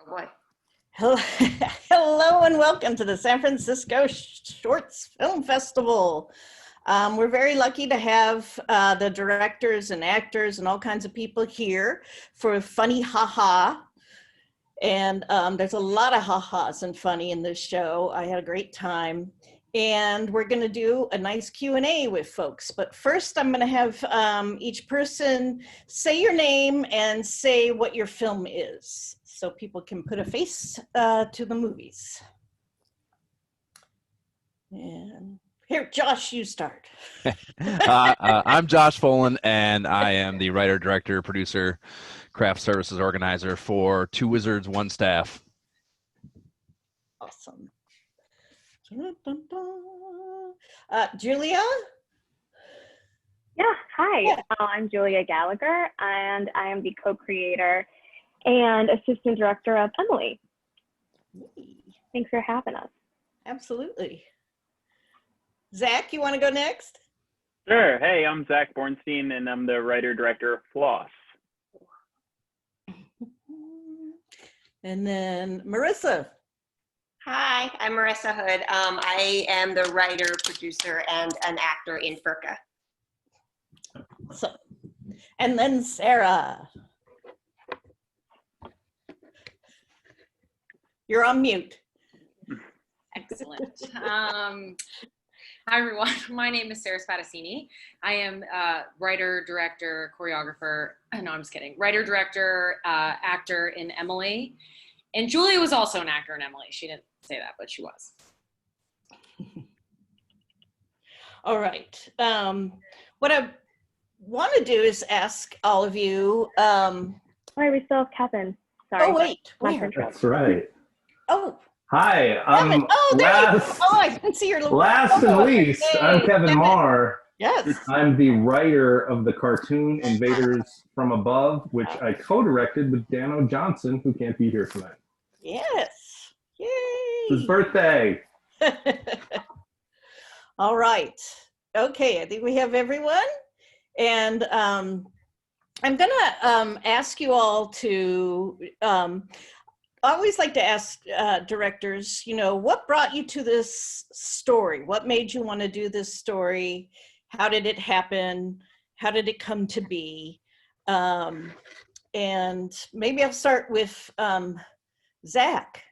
Oh boy. Hello and welcome to the San Francisco Shorts Film Festival. We're very lucky to have the directors and actors and all kinds of people here for funny haha. And there's a lot of ha-has and funny in this show. I had a great time. And we're going to do a nice Q&A with folks. But first, I'm going to have each person say your name and say what your film is, so people can put a face to the movies. And here, Josh, you start. I'm Josh Folan, and I am the writer, director, producer, craft services organizer for Two Wizards, One Staff. Awesome. Julia? Yeah, hi. I'm Julia Gallagher, and I am the co-creator and assistant director of Emily. Thanks for having us. Absolutely. Zach, you want to go next? Sure. Hey, I'm Zach Bornstein, and I'm the writer-director of Floss. And then Marissa. Hi, I'm Marissa Hood. I am the writer, producer, and an actor in Furka. So, and then Sarah. You're on mute. Excellent. Hi, everyone. My name is Sarah Spadassini. I am writer, director, choreographer. No, I'm just kidding. Writer, director, actor in Emily. And Julia was also an actor in Emily. She didn't say that, but she was. All right. What I want to do is ask all of you. All right, we still have Kevin. Sorry. Oh, wait. That's right. Oh. Hi. Kevin. Oh, there you go. Oh, I didn't see your little. Last and least, I'm Kevin Marr. Yes. I'm the writer of the cartoon Invaders from Above, which I co-directed with Dano Johnson, who can't be here tonight. Yes. Yay. It's his birthday. All right. Okay, I think we have everyone. And I'm going to ask you all to, I always like to ask directors, you know, what brought you to this story? What made you want to do this story? How did it happen? How did it come to be? And maybe I'll start with Zach.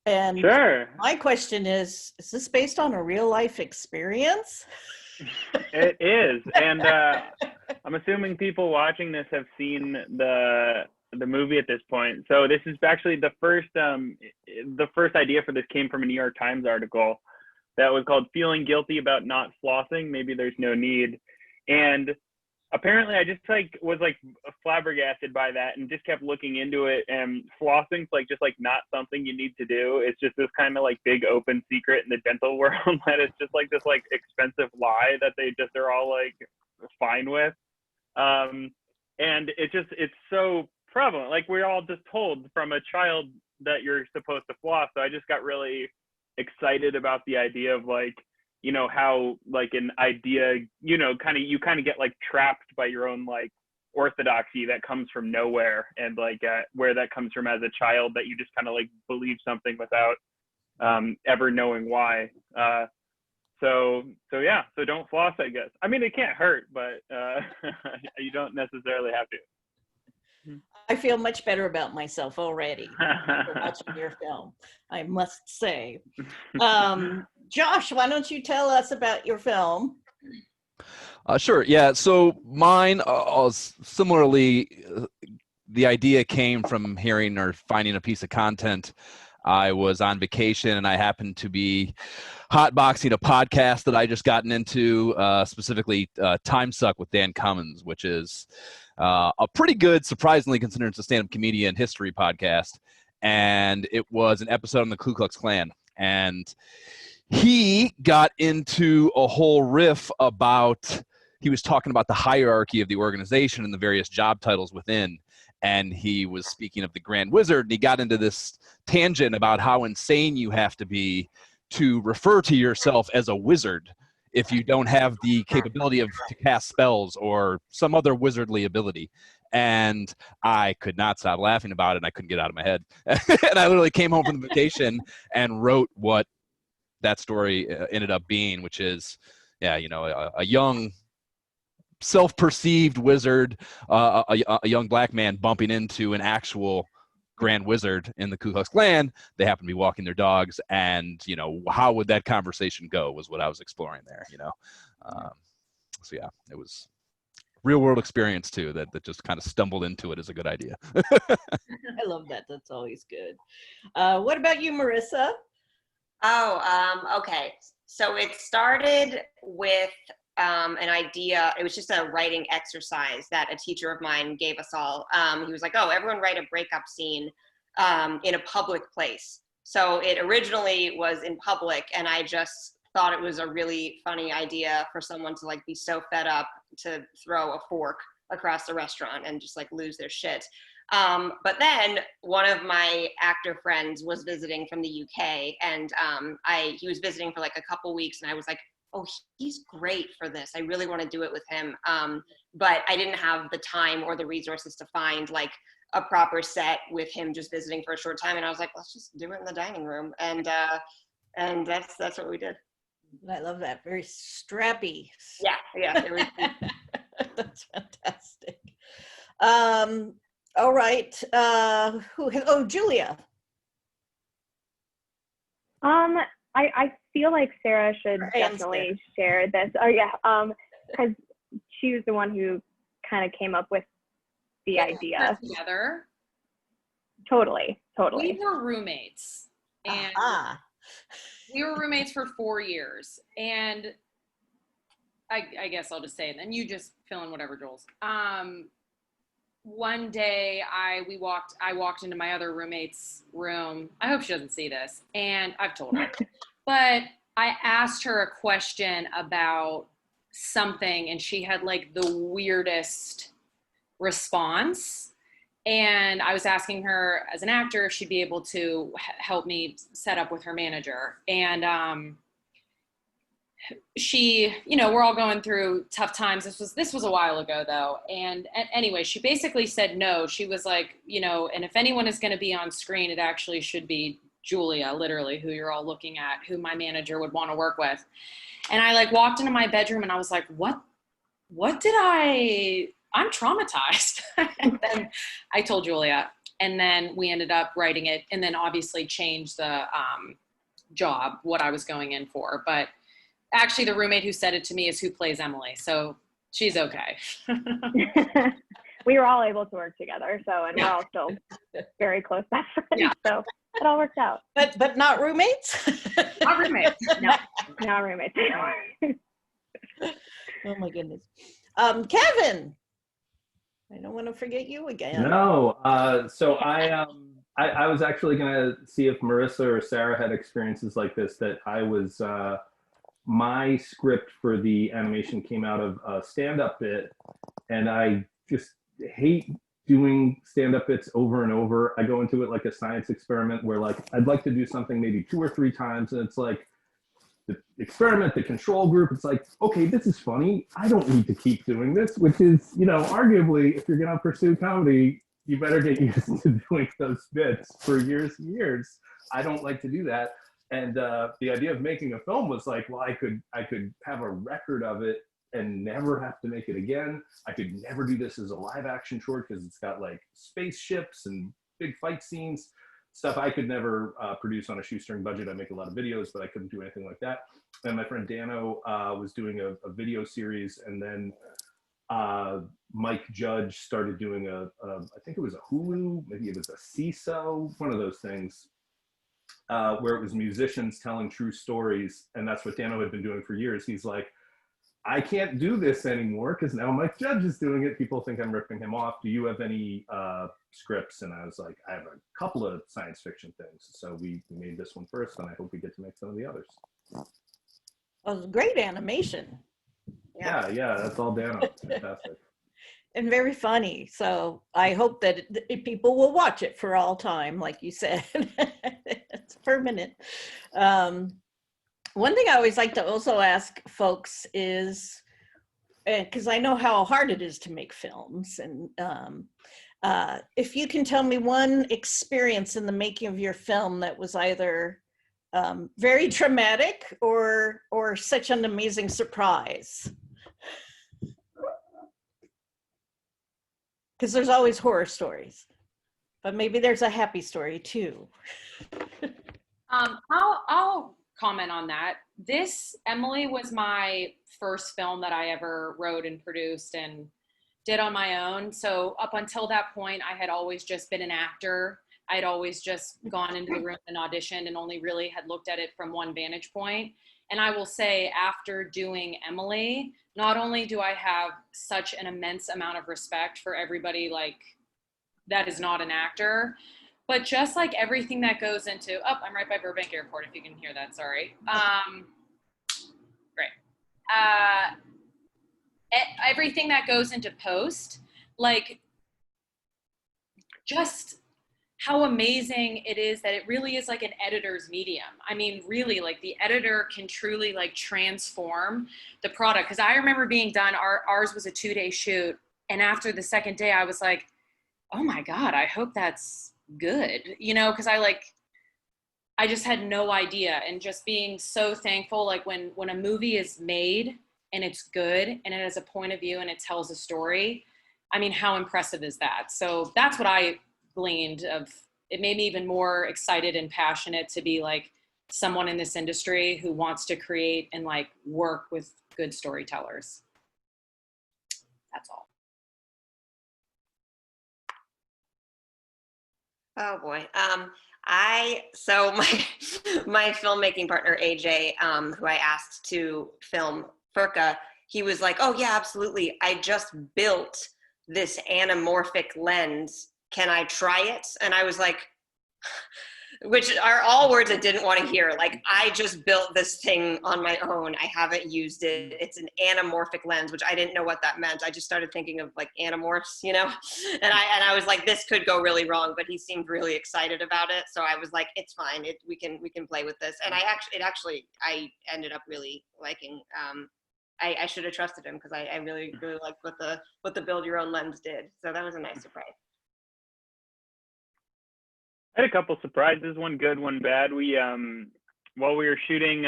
And Sure. My question is this based on a real life experience? It is. And I'm assuming people watching this have seen the movie at this point. So this is actually the first idea for this came from a New York Times article that was called "Feeling Guilty About Not Flossing. Maybe There's No Need." And apparently I just was flabbergasted by that and just kept looking into it, and flossing's just not something you need to do. It's just this kind of big open secret in the dental world that it's just this expensive lie that they're all fine with. And it's so prevalent. We're all just told from a child that you're supposed to floss. So I just got really excited about the idea of how an idea, you kind of get trapped by your own orthodoxy that comes from nowhere, and where that comes from as a child, that you just kind of believe something without ever knowing why. So don't floss, I guess. I mean, it can't hurt, but you don't necessarily have to. I feel much better about myself already after watching your film, I must say. Josh, why don't you tell us about your film? Sure. Yeah. So mine, similarly, the idea came from hearing or finding a piece of content. I was on vacation and I happened to be hotboxing a podcast that I just gotten into, specifically Time Suck with Dan Cummins, which is a pretty good, surprisingly considering it's a stand-up comedian history podcast. And it was an episode on the Ku Klux Klan. And he got into a whole riff about, he was talking about the hierarchy of the organization and the various job titles within. And he was speaking of the Grand Wizard, and he got into this tangent about how insane you have to be to refer to yourself as a wizard if you don't have the capability to cast spells or some other wizardly ability. And I could not stop laughing about it, and I couldn't get it out of my head. And I literally came home from the vacation and wrote what that story ended up being, which is, yeah, you know, a young, self-perceived wizard, a young black man bumping into an actual grand wizard in the Ku Klux Klan. They happen to be walking their dogs, and, you know, how would that conversation go was what I was exploring there, you know. So yeah, it was real world experience too that just kind of stumbled into it as a good idea. I love that. That's always good. What about you, Marissa? Okay. So it started with an idea. It was just a writing exercise that a teacher of mine gave us all. He was like, oh, everyone write a breakup scene in a public place. So it originally was in public, and I just thought it was a really funny idea for someone to like be so fed up to throw a fork across the restaurant and just like lose their shit. But then one of my actor friends was visiting from the UK, and he was visiting for like a couple weeks, and I was like, oh, he's great for this. I really want to do it with him. But I didn't have the time or the resources to find like a proper set with him just visiting for a short time. And I was like, let's just do it in the dining room. And that's what we did. I love that. Very strappy. Yeah. It was That's fantastic. All right. Julia. I feel like Sarah should definitely share this. Oh yeah, because she was the one who kind of came up with the idea. Together. Totally. We were roommates, and we were roommates for 4 years. And I guess I'll just say it, and you just fill in whatever, Jules. One day I walked into my other roommate's room. I hope she doesn't see this, and I've told her. But I asked her a question about something, and she had like the weirdest response. And I was asking her as an actor if she'd be able to help me set up with her manager. And she, you know, we're all going through tough times. This was a while ago though. And anyway, she basically said no. She was like, you know, and if anyone is going to be on screen, it actually should be Julia, literally, who you're all looking at, who my manager would want to work with. And I like walked into my bedroom and I was like, what did I'm traumatized. And then I told Julia, and then we ended up writing it, and then obviously changed the job, what I was going in for. But actually the roommate who said it to me is who plays Emily. So she's okay. We were all able to work together. So, and we're all still very close best friends. Yeah. So it all worked out. But not roommates? Not roommates. No, not roommates. Oh my goodness. Kevin, I don't want to forget you again. No, so I was actually gonna see if Marissa or Sarah had experiences like this. That I was, my script for the animation came out of a stand-up bit, and I just hate doing stand-up bits over and over. I go into it like a science experiment where like I'd like to do something maybe 2 or 3 times, and it's like the experiment, the control group, it's like, okay, this is funny. I don't need to keep doing this, which is, you know, arguably, if you're going to pursue comedy, you better get used to doing those bits for years and years. I don't like to do that. And the idea of making a film was like, well, I could have a record of it and never have to make it again. I could never do this as a live action short because it's got like spaceships and big fight scenes. Stuff I could never produce on a shoestring budget. I make a lot of videos, but I couldn't do anything like that. And my friend Dano was doing a video series, and then Mike Judge started doing I think it was a Hulu, maybe it was a CISO, one of those things, where it was musicians telling true stories. And that's what Dano had been doing for years. He's like, I can't do this anymore because now Mike Judge is doing it. People think I'm ripping him off. Do you have any scripts? And I was like, I have a couple of science fiction things. So we made this one first, and I hope we get to make some of the others. Well, it was great animation. Yeah, that's all Dano. Fantastic. And very funny. So I hope that people will watch it for all time, like you said. It's permanent. One thing I always like to also ask folks is, because I know how hard it is to make films, and if you can tell me one experience in the making of your film that was either very traumatic or such an amazing surprise. Because there's always horror stories, but maybe there's a happy story too. I'll comment on that. This, Emily, was my first film that I ever wrote and produced and did on my own. So up until that point, I had always just been an actor. I'd always just gone into the room and auditioned and only really had looked at it from one vantage point. And I will say, after doing Emily, not only do I have such an immense amount of respect for everybody like that is not an actor, but just like everything that goes into, oh, I'm right by Burbank Airport, if you can hear that, sorry. Great. Everything that goes into post, like just how amazing it is that it really is like an editor's medium. I mean, really, like the editor can truly like transform the product. Because I remember being done, ours was a 2-day shoot. And after the second day, I was like, oh my God, I hope that's good. You know, because I just had no idea. And just being so thankful, like when a movie is made and it's good and it has a point of view and it tells a story, I mean, how impressive is that? So that's what I gleaned of. It made me even more excited and passionate to be like someone in this industry who wants to create and like work with good storytellers. That's all. Oh boy. So my filmmaking partner, AJ, who I asked to film Furka, he was like, oh yeah, absolutely. I just built this anamorphic lens. Can I try it? And I was like, which are all words I didn't want to hear. Like, I just built this thing on my own. I haven't used it. It's an anamorphic lens, which I didn't know what that meant. I just started thinking of like animorphs, you know? And I was like, this could go really wrong, but he seemed really excited about it. So I was like, it's fine. We can play with this. And I ended up really liking, I should have trusted him because I really, really liked what the build your own lens did. So that was a nice surprise. I had a couple surprises, one good, one bad. We while we were shooting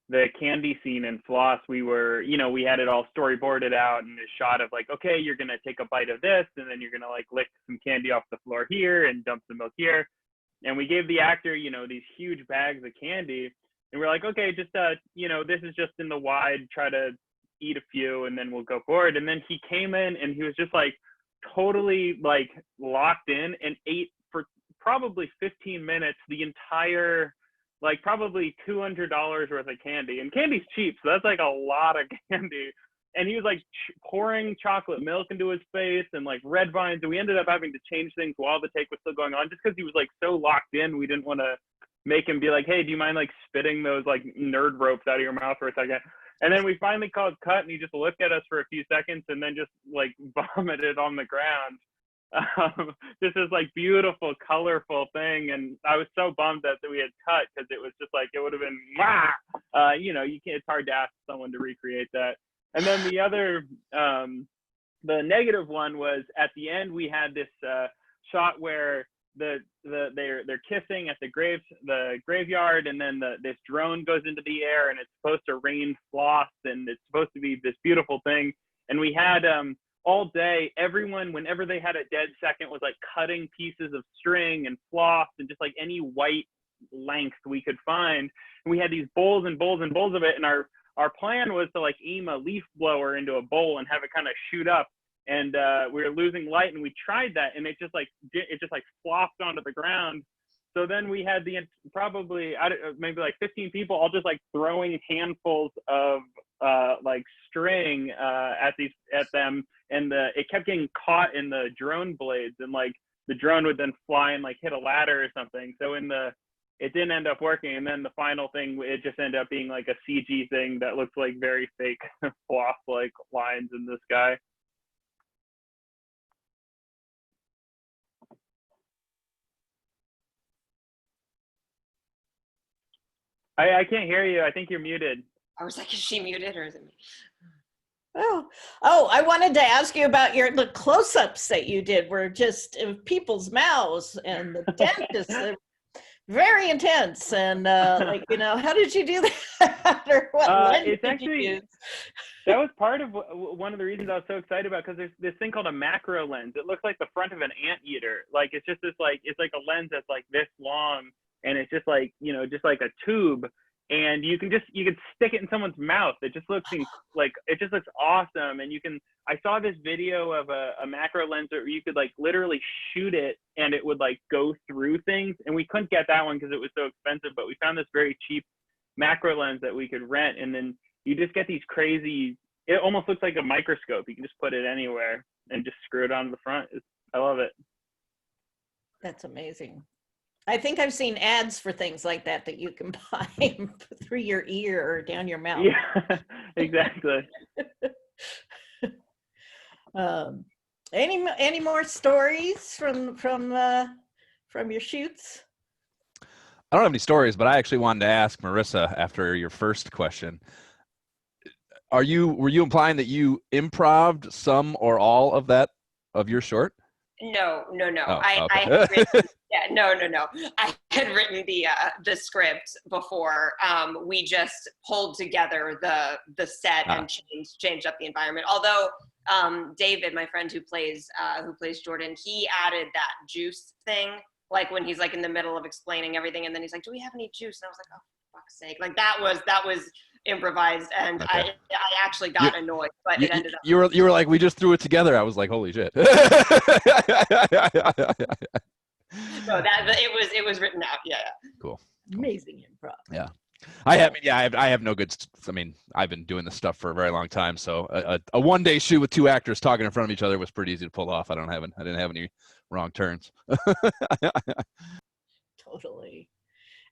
the candy scene in Floss, we had it all storyboarded out and a shot of like, okay, you're gonna take a bite of this and then you're gonna like lick some candy off the floor here and dump some milk here. And we gave the actor, these huge bags of candy, and we're like, okay, just this is just in the wide, try to eat a few and then we'll go forward. And then he came in and he was just like totally like locked in and ate for probably 15 minutes the entire, like probably $200 worth of candy. And candy's cheap, so that's like a lot of candy. And he was like pouring chocolate milk into his face and like red vines. And we ended up having to change things while the take was still going on, just because he was like so locked in. We didn't want to make him be like, hey, do you mind like spitting those like nerd ropes out of your mouth for a second? And then we finally called cut and he just looked at us for a few seconds and then just like vomited on the ground. Just this like beautiful, colorful thing. And I was so bummed that we had cut because it was just like, it would have been, it's hard to ask someone to recreate that. And then the other, the negative one was at the end, we had this shot where they're kissing at the graveyard, and then this drone goes into the air and it's supposed to rain floss and it's supposed to be this beautiful thing. And we had all day, everyone, whenever they had a dead second, was like cutting pieces of string and floss and just like any white length we could find. And we had these bowls and bowls and bowls of it. And our plan was to like aim a leaf blower into a bowl and have it kind of shoot up. And we were losing light, and we tried that, and it just flopped onto the ground. So then we had probably maybe like 15 people all just like throwing handfuls of like string at them, and it kept getting caught in the drone blades, and like the drone would then fly and like hit a ladder or something. So it didn't end up working, and then the final thing, it just ended up being like a CG thing that looks like very fake floss like lines in the sky. I can't hear you. I think you're muted. I was like, is she muted or is it me? Oh, I wanted to ask you about the close-ups that you did were just of people's mouths and the dentist. Very intense. And like, how did you do that? Or what lens It's did actually, you use? that was part of one of the reasons I was so excited about, because there's this thing called a macro lens. It looks like the front of an anteater. Like, it's just this, like, it's like a lens that's like this long, and it's just like, just like a tube. And you can stick it in someone's mouth. It just looks awesome. And I saw this video of a macro lens where you could like literally shoot it and it would like go through things. And we couldn't get that one because it was so expensive, but we found this very cheap macro lens that we could rent. And then you just get these crazy, it almost looks like a microscope. You can just put it anywhere and just screw it onto the front. I love it. That's amazing. I think I've seen ads for things like that you can buy through your ear or down your mouth. Yeah, exactly. Any more stories from your shoots? I don't have any stories, but I actually wanted to ask Marissa after your first question. Were you implying that you improv'd some or all of your short? No. Oh, I had written, no. I had written the script before. We just pulled together the set and changed up the environment. Although David, my friend who plays Jordan, he added that juice thing, like when he's like in the middle of explaining everything, and then he's like, "Do we have any juice?" And I was like, "Oh, for fuck's sake!" Like that was improvised, and Okay. I actually got annoyed, but it ended up. You were like, we just threw it together. I was like, holy shit. No, it was written out. Yeah. Cool. Amazing improv. Yeah. I have no good. I mean, I've been doing this stuff for a very long time. So a one-day shoot with two actors talking in front of each other was pretty easy to pull off. I didn't have any wrong turns. Totally.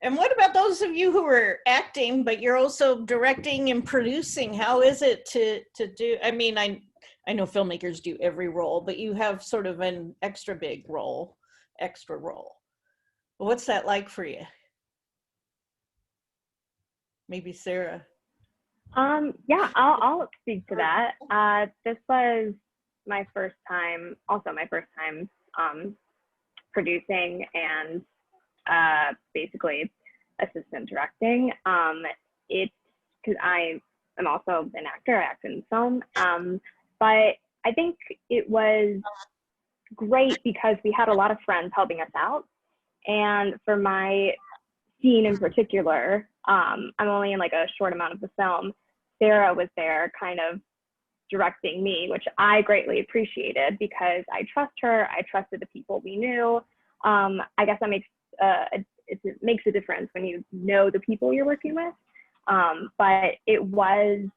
And what about those of you who are acting, but you're also directing and producing? How is it to do? I mean, I know filmmakers do every role, but you have sort of an extra role. What's that like for you? Maybe Sarah. Yeah, I'll speak to that. This was my first time producing and basically assistant directing. It's because I am also an actor, I act in film, but I think it was great because we had a lot of friends helping us out. And for my scene in particular, I'm only in like a short amount of the film. Sarah was there kind of directing me, which I greatly appreciated because I trust her. I trusted the people we knew. I guess that makes it makes a difference when you know the people you're working with. But it was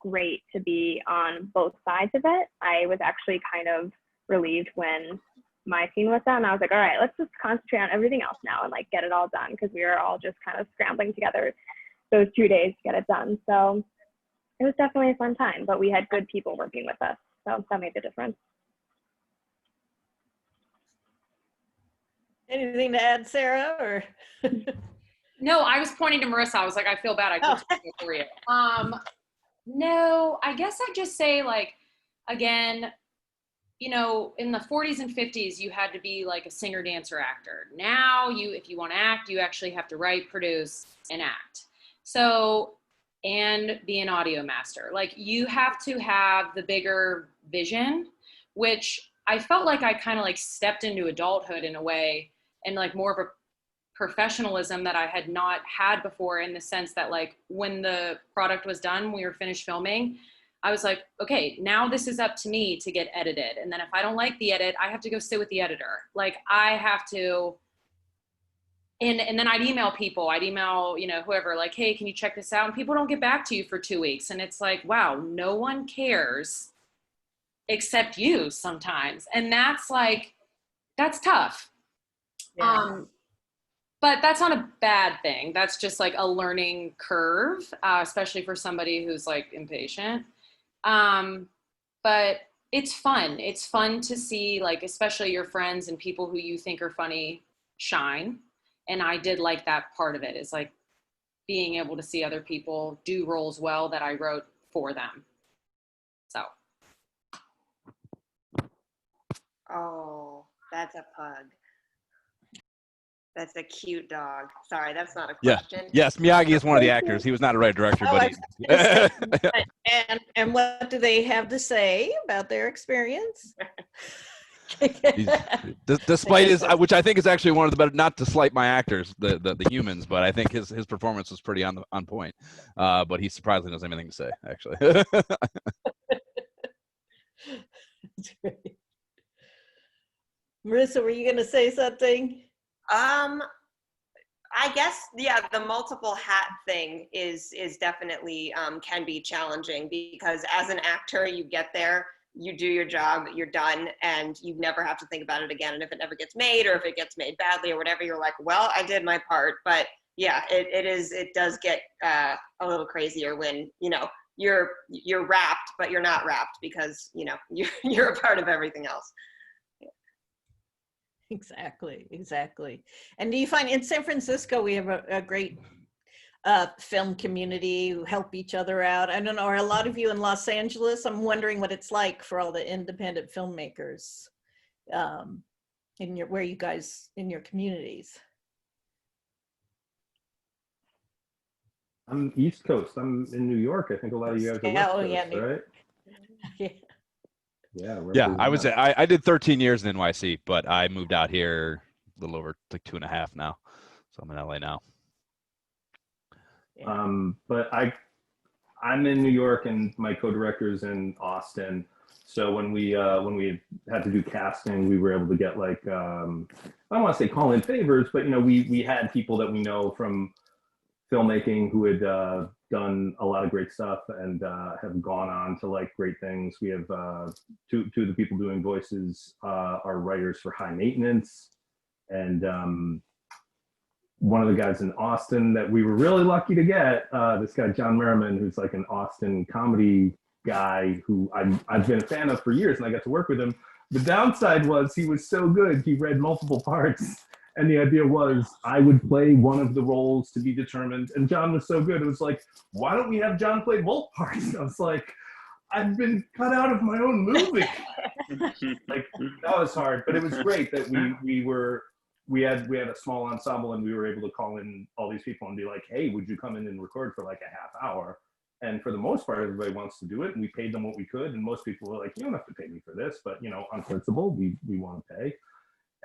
great to be on both sides of it. I was actually kind of relieved when my scene was done. I was like, all right, let's just concentrate on everything else now and like get it all done, because we were all just kind of scrambling together those 2 days to get it done. So it was definitely a fun time, but we had good people working with us, so that made the difference. Anything to add, Sarah? Or No, I was pointing to Marissa. I was like, I feel bad. I keep talking for you. No, I guess I'd just say, like, again, you know, in the 40s and 50s, you had to be like a singer, dancer, actor. Now, if you want to act, you actually have to write, produce, and act. So, and be an audio master. Like, you have to have the bigger vision, which I felt like I kind of like stepped into adulthood in a way, and like more of a professionalism that I had not had before, in the sense that like when the product was done, we were finished filming, I was like, okay, now this is up to me to get edited. And then if I don't like the edit, I have to go sit with the editor. Like I have to, and then I'd email people, you know, whoever, like, hey, can you check this out? And people don't get back to you for 2 weeks. And it's like, wow, no one cares except you sometimes. And that's like, that's tough. yeah. But that's not a bad thing. That's just like a learning curve, especially for somebody who's like impatient. But it's fun. It's fun to see, like, especially your friends and people who you think are funny shine. And I did like that part of it. It's like, being able to see other people do roles well that I wrote for them. So. Oh, that's a pug. That's a cute dog. Sorry, that's not a Yeah. question. Yes, Miyagi is one of the actors. He was not a writer director, Oh, but I he, was gonna say, and what do they have to say about their experience? despite his, which I think is actually one of the better, not to slight my actors, the humans, but I think his performance was pretty on point. But he surprisingly doesn't have anything to say, actually. Marissa, were you going to say something? I guess, yeah, the multiple hat thing is definitely can be challenging, because as an actor, you get there, you do your job, you're done, and you never have to think about it again. And if it never gets made, or if it gets made badly or whatever, you're like, well, I did my part. But yeah, it does get a little crazier when, you know, you're wrapped, but you're not wrapped, because, you know, you're a part of everything else. Exactly. And do you find in San Francisco, we have a great film community who help each other out? I don't know, are a lot of you in Los Angeles? I'm wondering what it's like for all the independent filmmakers where you guys, in your communities. I'm East Coast. I'm in New York. I think a lot of you guys are West Coast, right? Yeah. Yeah, I did 13 years in NYC, but I moved out here a little over like 2.5 now. So I'm in LA now. But I'm in New York, and my co-director's in Austin. So when we had to do casting, we were able to get like, I don't want to say call in favors, but, you know, we had people that we know from filmmaking who had done a lot of great stuff and have gone on to like great things. We have two of the people doing voices are writers for High Maintenance, and one of the guys in Austin that we were really lucky to get, this guy John Merriman, who's like an Austin comedy guy who I've been a fan of for years, and I got to work with him. The downside was he was so good, he read multiple parts. And the idea was I would play one of the roles to be determined. And John was so good. It was like, why don't we have John play both parts? I was like, I've been cut out of my own movie. Like, that was hard, but it was great that we had a small ensemble, and we were able to call in all these people and be like, hey, would you come in and record for like a half hour? And for the most part, everybody wants to do it, and we paid them what we could. And most people were like, you don't have to pay me for this, but, you know, on principle, we want to pay.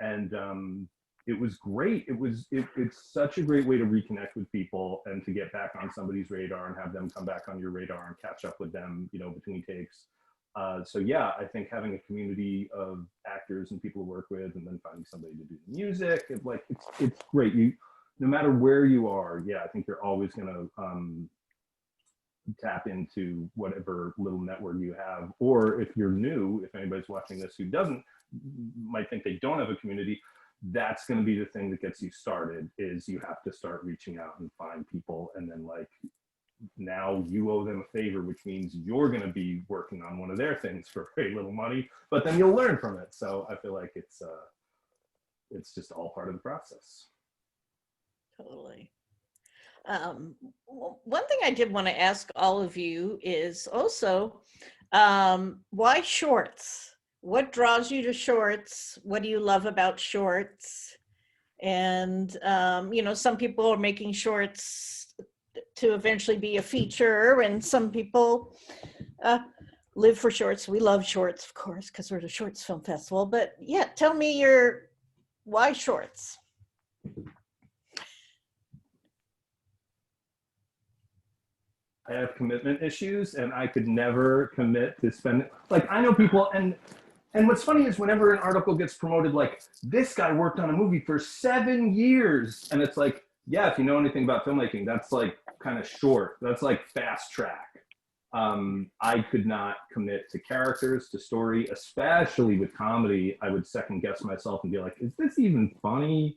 And it was great. It's such a great way to reconnect with people and to get back on somebody's radar and have them come back on your radar and catch up with them, you know, between takes. So yeah, I think having a community of actors and people to work with, and then finding somebody to do the music, it's great. No matter where you are, yeah, I think you're always gonna tap into whatever little network you have. Or if you're new, if anybody's watching this who might think they don't have a community, that's going to be the thing that gets you started. Is you have to start reaching out and find people, and then like now you owe them a favor, which means you're going to be working on one of their things for very little money, but then you'll learn from it. So I feel like it's just all part of the process. Totally. One thing I did want to ask all of you is also, why shorts? What draws you to shorts? What do you love about shorts? And, you know, some people are making shorts to eventually be a feature, and some people live for shorts. We love shorts, of course, because we're the Shorts Film Festival. But yeah, tell me why shorts? I have commitment issues, and I could never commit to spend, like, I know people, and what's funny is whenever an article gets promoted, like, this guy worked on a movie for 7 years, and it's like, yeah, if you know anything about filmmaking, that's like kind of short. That's like fast track. I could not commit to characters, to story, especially with comedy. I would second guess myself and be like, is this even funny?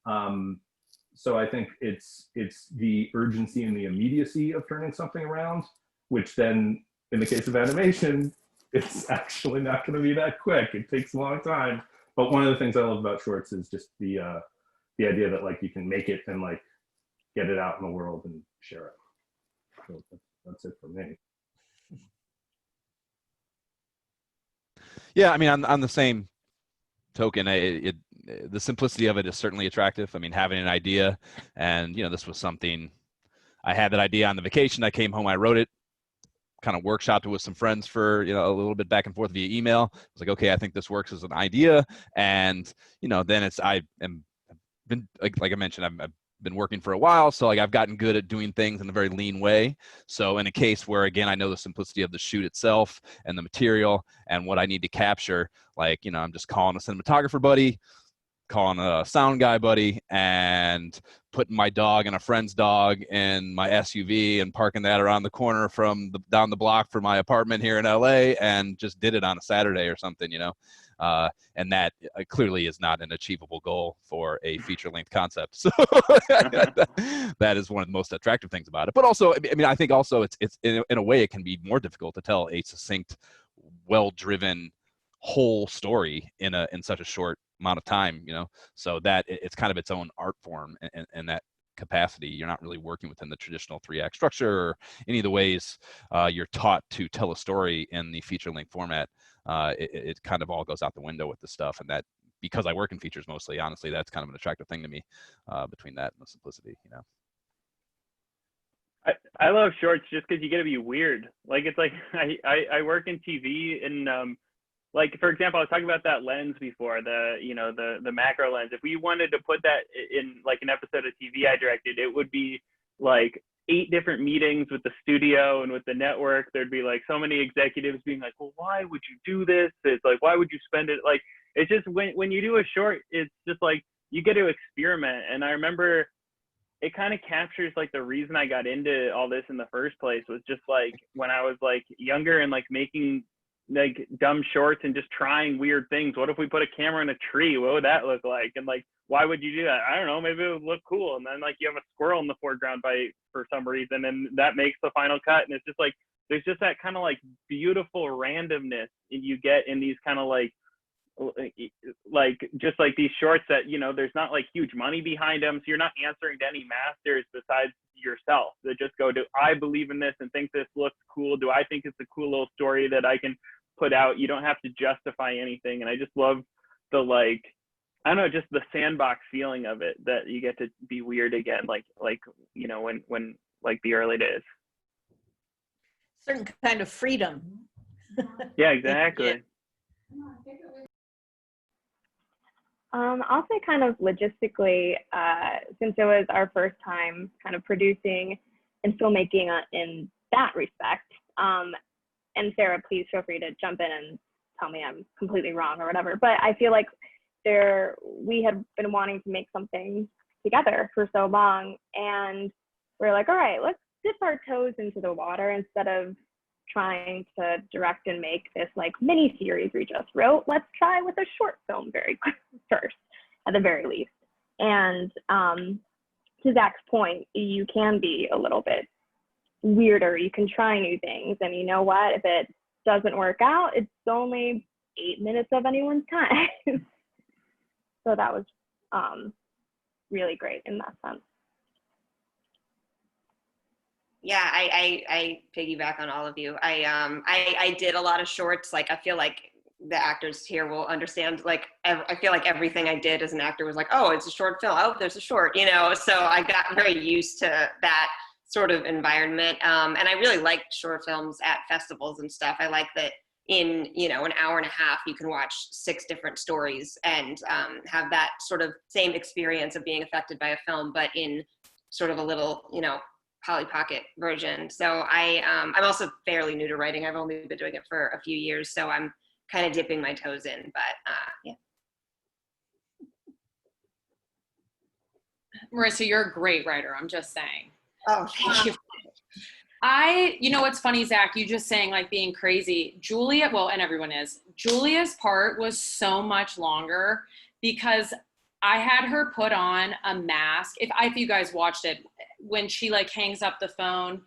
So I think it's the urgency and the immediacy of turning something around, which then, in the case of animation, it's actually not going to be that quick. It takes a long time. But one of the things I love about shorts is just the idea that like you can make it and like get it out in the world and share it. So that's it for me. Yeah, I mean, on the same token, the simplicity of it is certainly attractive. I mean, having an idea, and this was something I had that idea on the vacation. I came home, I wrote it, kind of workshopped it with some friends for a little bit back and forth via email. I was like, okay, I think this works as an idea, and then I've been like I mentioned, I've been working for a while, so like I've gotten good at doing things in a very lean way. So in a case where, again, I know the simplicity of the shoot itself and the material and what I need to capture, like I'm just calling a cinematographer buddy, calling a sound guy buddy, and putting my dog and a friend's dog in my SUV and parking that around the corner from down the block from my apartment here in LA, and just did it on a Saturday or something, and that clearly is not an achievable goal for a feature-length concept. So that is one of the most attractive things about it. But also, I mean, I think also it's in a way it can be more difficult to tell a succinct, well-driven whole story in such a short amount of time, so that it's kind of its own art form in that capacity. You're not really working within the traditional 3-act structure or any of the ways you're taught to tell a story in the feature-length format. It kind of all goes out the window with this stuff, and that, because I work in features mostly, honestly, that's kind of an attractive thing to me, between that and the simplicity. I love shorts just because you get to be weird. Like, it's like I work in TV, and like, for example, I was talking about that lens before, the macro lens. If we wanted to put that in like an episode of TV I directed, it would be like 8 different meetings with the studio and with the network. There'd be like so many executives being like, well, why would you do this? It's like, why would you spend it? Like, it's just when you do a short, it's just like you get to experiment. And I remember it kind of captures like the reason I got into all this in the first place was just like when I was like younger and like making like dumb shorts and just trying weird things. What if we put a camera in a tree? What would that look like? And like, why would you do that? I don't know, maybe it would look cool. And then like you have a squirrel in the foreground for some reason, and that makes the final cut. And it's just like, there's just that kind of like beautiful randomness you get in these kind of like just like these shorts that, there's not like huge money behind them. So you're not answering to any masters besides yourself. That just go, do I believe in this and think this looks cool? Do I think it's a cool little story that I can put out? You don't have to justify anything. And I just love the, like, I don't know, just the sandbox feeling of it, that you get to be weird again, like when like the early days. Certain kind of freedom. Yeah, exactly. I'll say kind of logistically, since it was our first time kind of producing and filmmaking in that respect, and Sarah, please feel free to jump in and tell me I'm completely wrong or whatever, but I feel like we had been wanting to make something together for so long, and we're like, all right, let's dip our toes into the water instead of trying to direct and make this like mini series we just wrote. Let's try with a short film first, at the very least. And to Zach's point, you can be a little bit weirder. You can try new things, and you know what? If it doesn't work out, it's only 8 minutes of anyone's time. So that was really great in that sense. Yeah, I piggyback on all of you. I did a lot of shorts. Like, I feel like the actors here will understand. Like, I feel like everything I did as an actor was like, oh, it's a short film. Oh, there's a short, So I got very used to that sort of environment. And I really liked short films at festivals and stuff. I like that in, an hour and a half, you can watch 6 different stories and have that sort of same experience of being affected by a film, but in sort of a little, Polly Pocket version. So I'm also fairly new to writing. I've only been doing it for a few years, so I'm kind of dipping my toes in, but yeah. Marissa, you're a great writer. I'm just saying. Oh, thank you. What's funny, Zach, you just saying like being crazy. Julia, well, and everyone is. Julia's part was so much longer because I had her put on a mask. If you guys watched it, when she like hangs up the phone,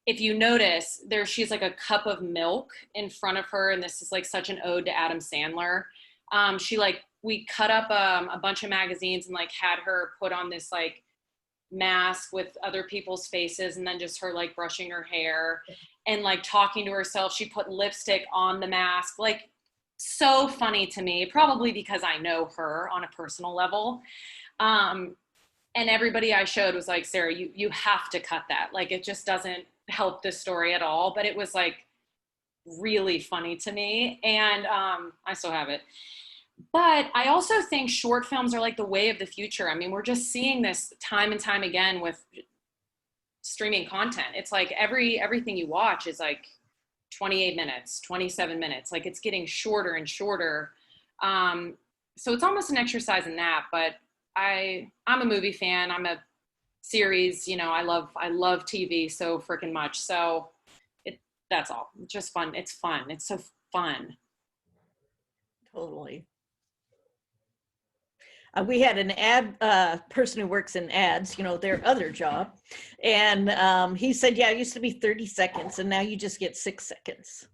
if you notice, she's like a cup of milk in front of her, and this is like such an ode to Adam Sandler. We cut up a bunch of magazines and like had her put on this like mask with other people's faces, and then just her like brushing her hair and like talking to herself. She put lipstick on the mask, like so funny to me, probably because I know her on a personal level. And everybody I showed was like, Sarah, you have to cut that. Like, it just doesn't help this story at all. But it was like really funny to me. And I still have it. But I also think short films are like the way of the future. I mean, we're just seeing this time and time again with streaming content. It's like everything you watch is like 28 minutes, 27 minutes. Like, it's getting shorter and shorter. So it's almost an exercise in that. But I'm a movie fan. I'm a series, you know, I love TV so freaking much. So that's all. It's just fun. It's fun. It's so fun. Totally. We had an ad person who works in ads, you know, their other job. And he said, yeah, it used to be 30 seconds and now you just get 6 seconds.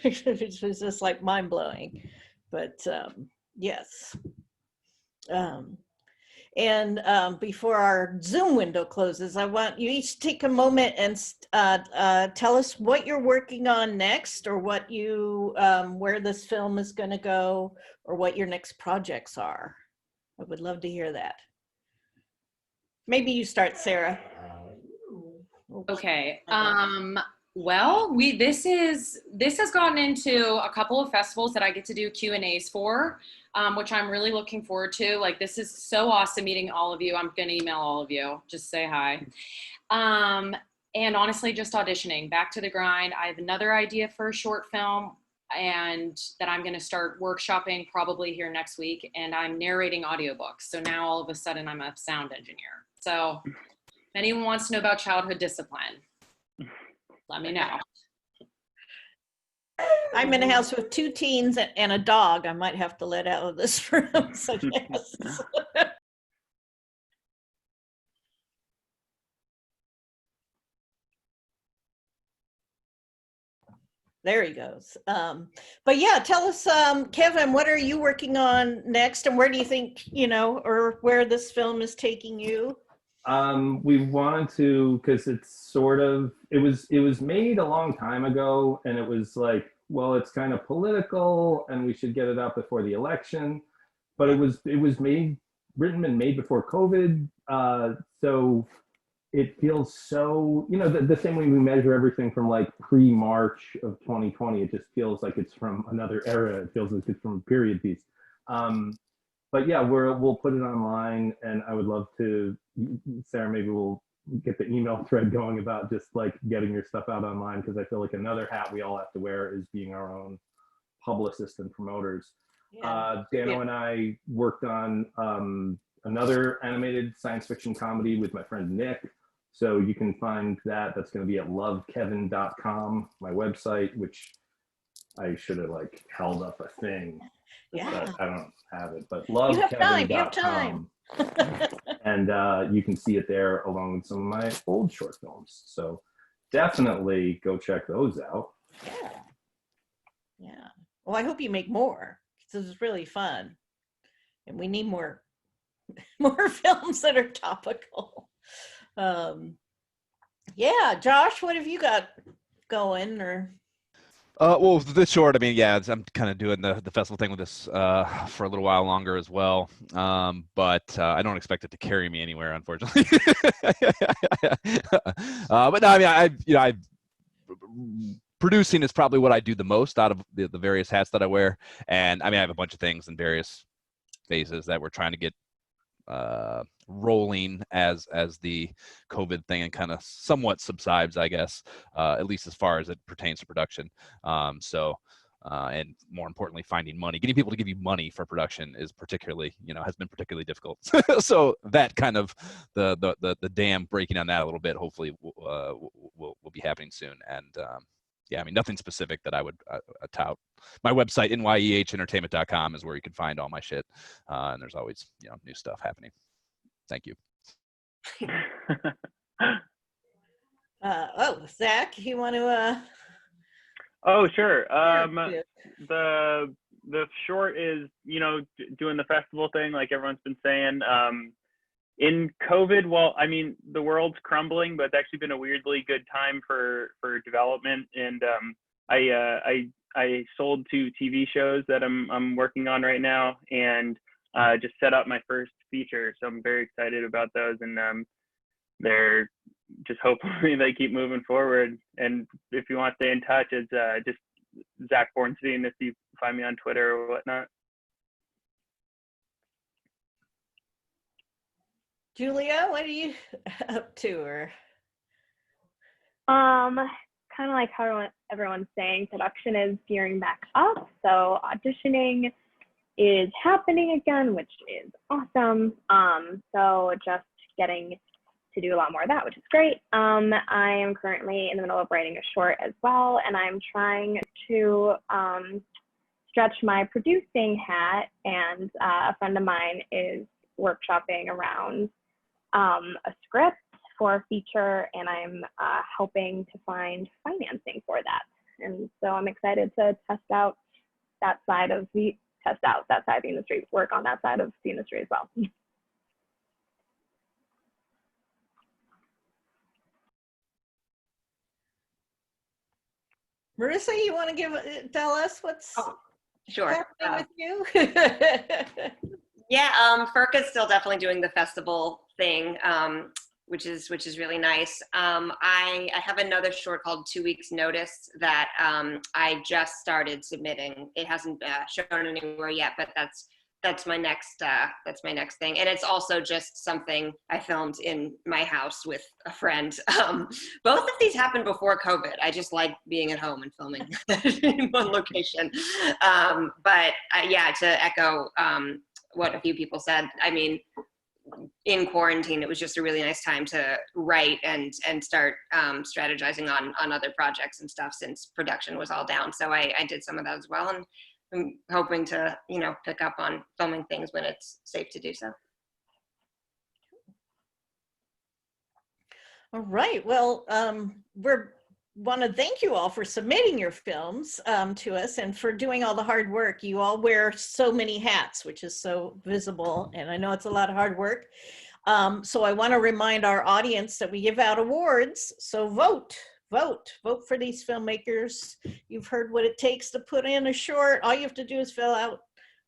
It was just like mind blowing. But yes. Before our Zoom window closes, I want you each to take a moment and tell us what you're working on next, or what you, where this film is going to go, or what your next projects are. I would love to hear that. Maybe you start, Sarah. Okay. Well, this has gotten into a couple of festivals that I get to do Q&As for, which I'm really looking forward to. Like, this is so awesome meeting all of you. I'm going to email all of you, just say hi. And honestly, just auditioning, back to the grind. I have another idea for a short film and that I'm going to start workshopping probably here next week. And I'm narrating audiobooks. So now all of a sudden I'm a sound engineer. So if anyone wants to know about childhood discipline, let me know. I'm in a house with 2 teens and a dog. I might have to let out of this room. So yes. There he goes. But yeah, tell us, Kevin, what are you working on next, and where do you think, you know, or where this film is taking you? We wanted to, because it's sort of, it was made a long time ago, and it was like, well, it's kind of political and we should get it out before the election, but it was written and made before COVID. So it feels so, you know, the same way we measure everything from like pre-March of 2020, it just feels like it's from another era. It feels like it's from a period piece. But yeah, we'll put it online, and I would love to, Sarah, maybe we'll get the email thread going about just like getting your stuff out online, because I feel like another hat we all have to wear is being our own publicists and promoters. Yeah. Dano and I worked on another animated science fiction comedy with my friend Nick. So you can find that. That's going to be at lovekevin.com, my website, which I should have like held up a thing. Yeah. But I don't have it, but lovekevin.com. And you can see it there along with some of my old short films. So definitely go check those out. Yeah. Yeah. Well, I hope you make more, because this is really fun. And we need more films that are topical. Yeah, Josh, what have you got going? Or well, this short, I mean, yeah, I'm kind of doing the festival thing with this for a little while longer as well. But I don't expect it to carry me anywhere, unfortunately. But no, I mean, producing is probably what I do the most out of the various hats that I wear. And I mean, I have a bunch of things in various phases that we're trying to get rolling as the COVID thing and kind of somewhat subsides, I guess, at least as far as it pertains to production. And more importantly, finding money, getting people to give you money for production is particularly, has been particularly difficult. So that kind of the dam breaking on that a little bit, hopefully will be happening soon. And yeah, I mean, nothing specific that I would tout. My website, nyehentertainment.com, is where you can find all my shit. And there's always, new stuff happening. Thank you. Zach, you want to? Oh, sure. The short is, doing the festival thing, like everyone's been saying. in COVID, well, I mean, the world's crumbling, but it's actually been a weirdly good time for development. And I sold 2 TV shows that I'm working on right now, and just set up my first feature. So I'm very excited about those, and they're just hopefully they keep moving forward. And if you want to stay in touch, it's just Zach Bornstein if you find me on Twitter or whatnot. Julia, what are you up to? Or Kind of like how everyone's saying, production is gearing back up. So auditioning is happening again, which is awesome. So just getting to do a lot more of that, which is great. I am currently in the middle of writing a short as well, and I'm trying to stretch my producing hat, and a friend of mine is workshopping around a script for a feature, and I'm helping to find financing for that. And so I'm excited to test out that side of the industry, work on that side of the industry as well. Marissa, you want to tell us what's Sure. happening with you? Yeah, FERCA's still definitely doing the festival thing, which is really nice. I have another short called 2 Weeks Notice that I just started submitting. It hasn't shown anywhere yet, but that's my next thing. And it's also just something I filmed in my house with a friend. Both of these happened before COVID. I just like being at home and filming in one location. But yeah, to echo what a few people said, I mean, in quarantine, it was just a really nice time to write and start strategizing on other projects and stuff, since production was all down. So I did some of that as well, and I'm hoping to, pick up on filming things when it's safe to do so. All right. Well, we want to thank you all for submitting your films to us, and for doing all the hard work. You all wear so many hats, which is so visible, and I know it's a lot of hard work. So I want to remind our audience that we give out awards. So vote for these filmmakers. You've heard what it takes to put in a short. All you have to do is fill out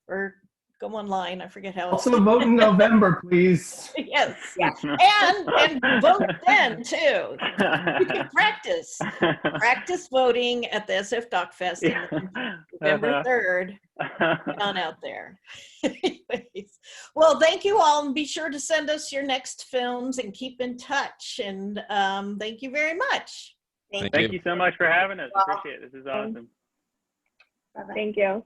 or go online. I forget how. Also vote in November, please. Yes. And vote then too. You can practice voting at the SF Doc Fest on November 3rd. On out there. Anyways, well, thank you all, and be sure to send us your next films and keep in touch. And thank you very much. Thank you so much for having us. Appreciate it. This is awesome. Thank you.